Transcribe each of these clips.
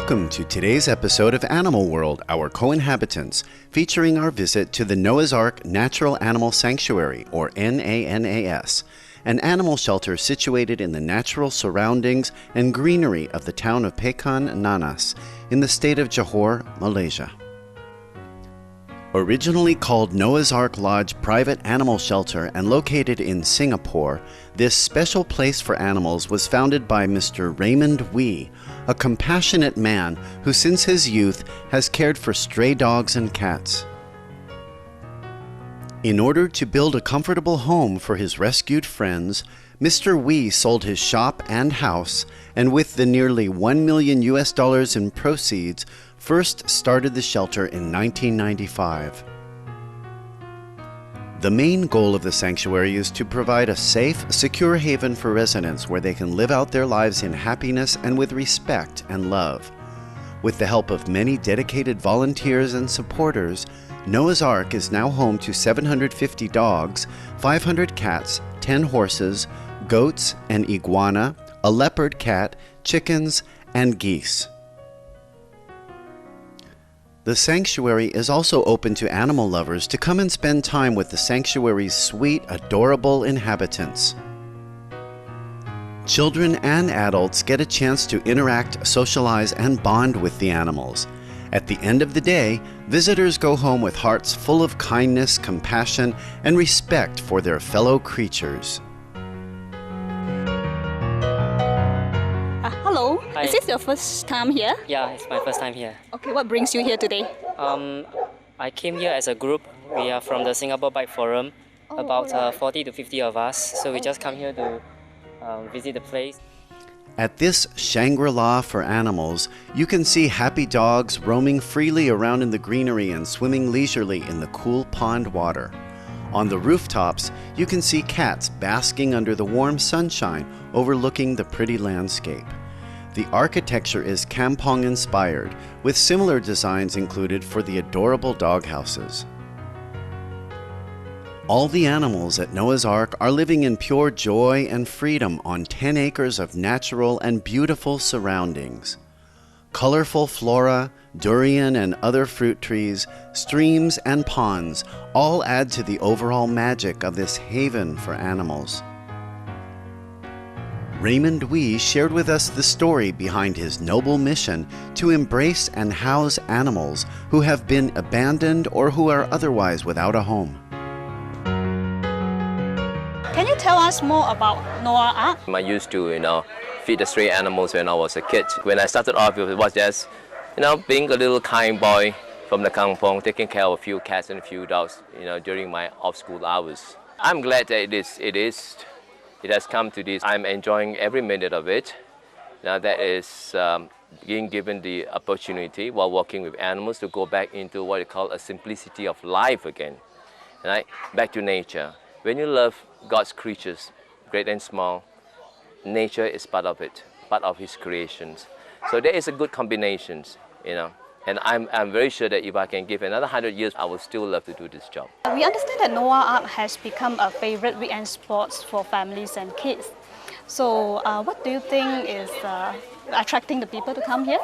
Welcome to today's episode of Animal World, Our Co-Inhabitants, featuring our visit to the Noah's Ark Natural Animal Sanctuary, or NANAS, an animal shelter situated in the natural surroundings and greenery of the town of Pekan, Nanas, in the state of Johor, Malaysia. Originally called Noah's Ark Lodge Private Animal Shelter and located in Singapore, this special place for animals was founded by Mr. Raymond Wee, a compassionate man who since his youth has cared for stray dogs and cats. In order to build a comfortable home for his rescued friends, Mr. Wee sold his shop and house, and with the nearly $1 million in proceeds, first started the shelter in 1995. The main goal of the sanctuary is to provide a safe, secure haven for residents where they can live out their lives in happiness and with respect and love. With the help of many dedicated volunteers and supporters, Noah's Ark is now home to 750 dogs, 500 cats, 10 horses, goats, an iguana, a leopard cat, chickens, and geese. The sanctuary is also open to animal lovers to come and spend time with the sanctuary's sweet, adorable inhabitants. Children and adults get a chance to interact, socialize, and bond with the animals. At the end of the day, visitors go home with hearts full of kindness, compassion, and respect for their fellow creatures. Hello, Hi. Is this your first time here? Yeah, it's my first time here. Okay, what brings you here today? I came here as a group. We are from the Singapore Bike Forum, about 40 to 50 of us. So we just come here to visit the place. At this Shangri-La for animals, you can see happy dogs roaming freely around in the greenery and swimming leisurely in the cool pond water. On the rooftops, you can see cats basking under the warm sunshine overlooking the pretty landscape. The architecture is Kampong-inspired, with similar designs included for the adorable doghouses. All the animals at Noah's Ark are living in pure joy and freedom on 10 acres of natural and beautiful surroundings. Colorful flora, durian and other fruit trees, streams and ponds all add to the overall magic of this haven for animals. Raymond Wee shared with us the story behind his noble mission to embrace and house animals who have been abandoned or who are otherwise without a home. Can you tell us more about Noah's Ark? I used to, feed the stray animals when I was a kid. When I started off, it was just, being a little kind boy from the kampong, taking care of a few cats and a few dogs, during my off-school hours. I'm glad that it has come to this. I'm enjoying every minute of it. Now that is being given the opportunity while working with animals to go back into what you call a simplicity of life again. Right? Back to nature. When you love God's creatures, great and small, nature is part of it, part of His creations. So there is a good combination, And I'm very sure that if I can give another 100 years, I will still love to do this job. We understand that Noah's Ark has become a favorite weekend spot for families and kids. So what do you think is attracting the people to come here?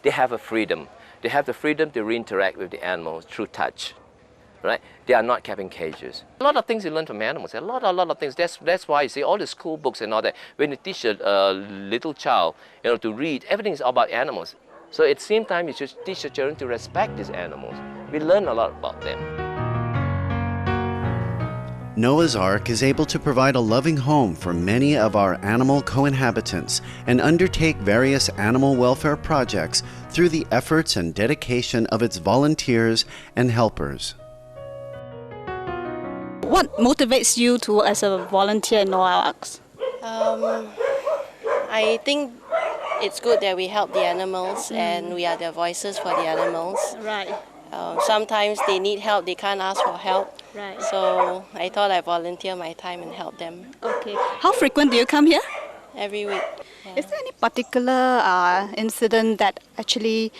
They have a freedom. They have the freedom to interact with the animals through touch. Right? They are not kept in cages. A lot of things you learn from animals, a lot of things. That's why you see all the school books and all that. When you teach a little child, to read, everything is about animals. So at the same time, you should teach the children to respect these animals. We learn a lot about them. Noah's Ark is able to provide a loving home for many of our animal co-inhabitants and undertake various animal welfare projects through the efforts and dedication of its volunteers and helpers. What motivates you to as a volunteer in Noah's Ark? I think it's good that we help the animals and we are their voices for the animals. Right. Sometimes they need help, they can't ask for help. Right. So I thought I'd volunteer my time and help them. Okay. How frequent do you come here? Every week. Yeah. Is there any particular incident that actually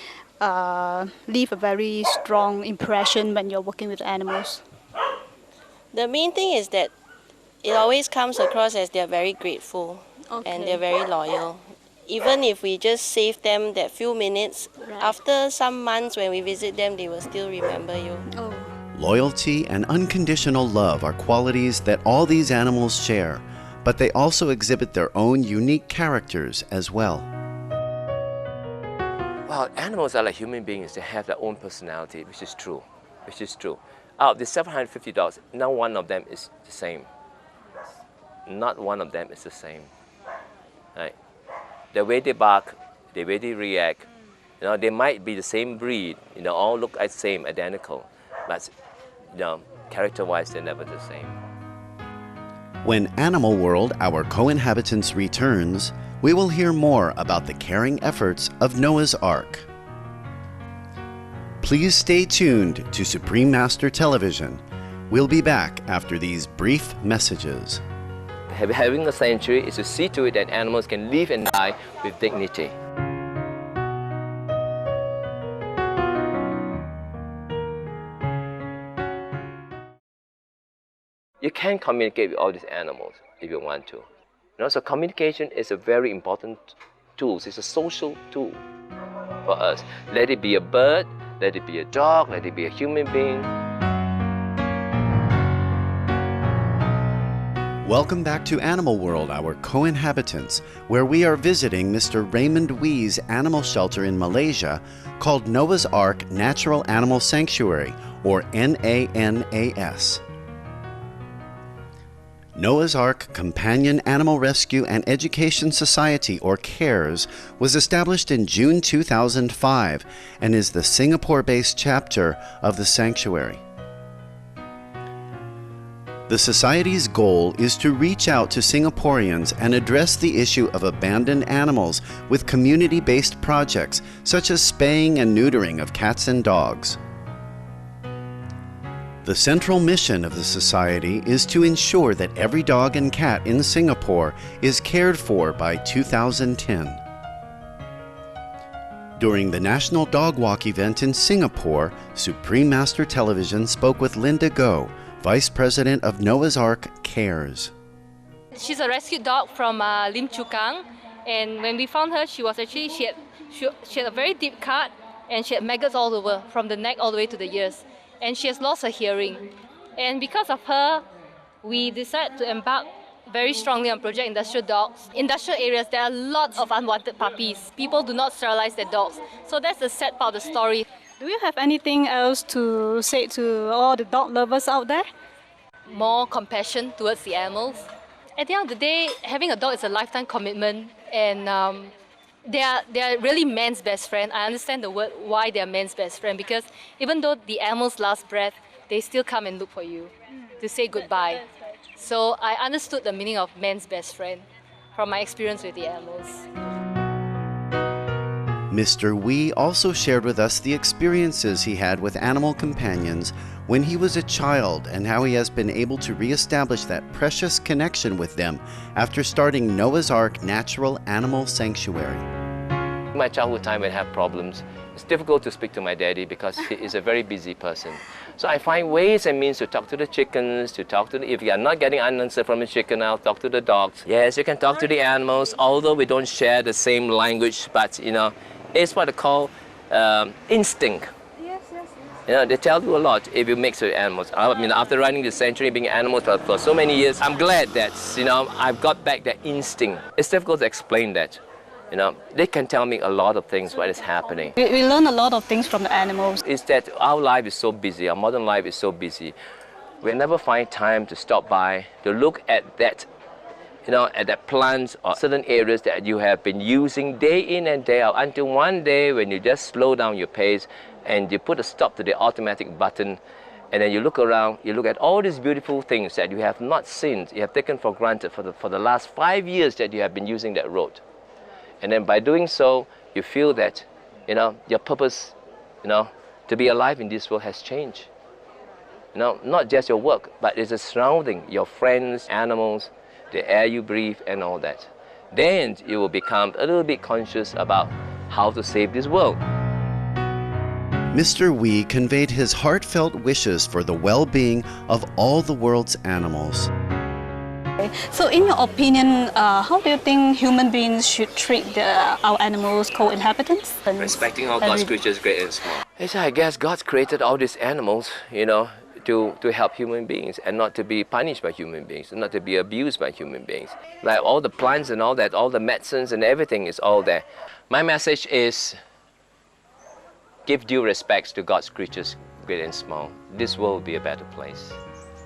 leave a very strong impression when you're working with animals? The main thing is that it always comes across as they're very grateful and they're very loyal. even if we just save them that few minutes, Right. after some months when we visit them, they will still remember you. Oh. Loyalty and unconditional love are qualities that all these animals share, but they also exhibit their own unique characters as well. Well, animals are like human beings. They have their own personality, which is true. Out of the 750 dogs, not one of them is the same. Not one of them is the same. Right? The way they bark, the way they react, they might be the same breed, all look the same, identical, but character-wise, they're never the same. When Animal World, Our Co-Inhabitants returns, we will hear more about the caring efforts of Noah's Ark. Please stay tuned to Supreme Master Television. We'll be back after these brief messages. Having a sanctuary is to see to it that animals can live and die with dignity. You can communicate with all these animals if you want to. So communication is a very important tool. It's a social tool for us. Let it be a bird, let it be a dog, let it be a human being. Welcome back to Animal World, Our Co-Inhabitants, where we are visiting Mr. Raymond Wee's animal shelter in Malaysia called Noah's Ark Natural Animal Sanctuary, or NANAS. Noah's Ark Companion Animal Rescue and Education Society, or CARES, was established in June 2005 and is the Singapore-based chapter of the sanctuary. The Society's goal is to reach out to Singaporeans and address the issue of abandoned animals with community-based projects such as spaying and neutering of cats and dogs. The central mission of the Society is to ensure that every dog and cat in Singapore is cared for by 2010. During the National Dog Walk event in Singapore, Supreme Master Television spoke with Linda Goh, Vice President of Noah's Ark CARES. She's a rescued dog from Lim Chu Kang, and when we found her, she had a very deep cut, and she had maggots all over, from the neck all the way to the ears, and she has lost her hearing. And because of her, we decided to embark very strongly on Project Industrial Dogs. Industrial areas, there are lots of unwanted puppies. People do not sterilize their dogs, so that's the sad part of the story. Do you have anything else to say to all the dog lovers out there? More compassion towards the animals. At the end of the day, having a dog is a lifetime commitment, and they are really man's best friend. I understand the word why they are man's best friend, because even though the animal's last breath, they still come and look for you to say goodbye. So I understood the meaning of man's best friend from my experience with the animals. Mr. Wee also shared with us the experiences he had with animal companions when he was a child and how he has been able to reestablish that precious connection with them after starting Noah's Ark Natural Animal Sanctuary. In my childhood time when I have problems, it's difficult to speak to my daddy because he is a very busy person. So I find ways and means to talk to the chickens, if you are not getting an answer from the chicken, I'll talk to the dogs. Yes, you can talk to the animals, although we don't share the same language, but it's what they call instinct. Yes. They tell you a lot if you mix with animals. After running the sanctuary, being animals for so many years, I'm glad that I've got back that instinct. It's difficult to explain that. They can tell me a lot of things what is happening. We learn a lot of things from the animals. It's that our life is so busy, our modern life is so busy. We never find time to stop by, to look at that, at that plants or certain areas that you have been using day in and day out, until one day when you just slow down your pace and you put a stop to the automatic button, and then you look around, you look at all these beautiful things that you have not seen, you have taken for granted for the last 5 years that you have been using that road. And then by doing so, you feel that, your purpose, to be alive in this world has changed. Not just your work, but it's the surrounding, your friends, animals, the air you breathe, and all that. Then you will become a little bit conscious about how to save this world. Mr. Wee conveyed his heartfelt wishes for the well-being of all the world's animals. So in your opinion, how do you think human beings should treat our animals, co-inhabitants? Respecting all God's creatures, great and small. I guess God's created all these animals, you know, to help human beings and not to be punished by human beings, not to be abused by human beings. Like all the plants and all that, all the medicines and everything is all there. My message is give due respects to God's creatures, great and small. This world will be a better place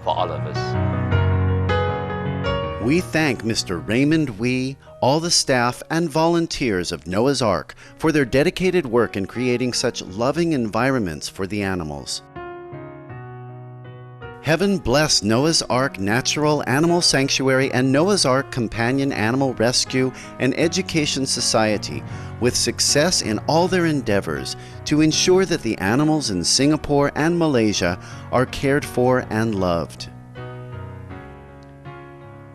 for all of us. We thank Mr. Raymond Wee, all the staff and volunteers of Noah's Ark for their dedicated work in creating such loving environments for the animals. Heaven bless Noah's Ark Natural Animal Sanctuary and Noah's Ark Companion Animal Rescue and Education Society with success in all their endeavors to ensure that the animals in Singapore and Malaysia are cared for and loved.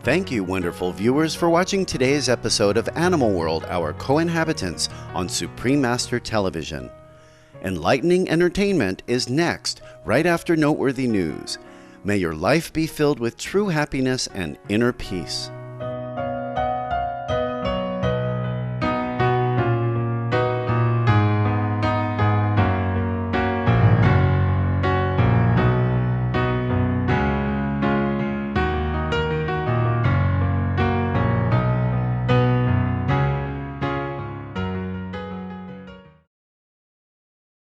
Thank you, wonderful viewers, for watching today's episode of Animal World, Our Co-Inhabitants on Supreme Master Television. Enlightening entertainment is next, right after noteworthy news. May your life be filled with true happiness and inner peace.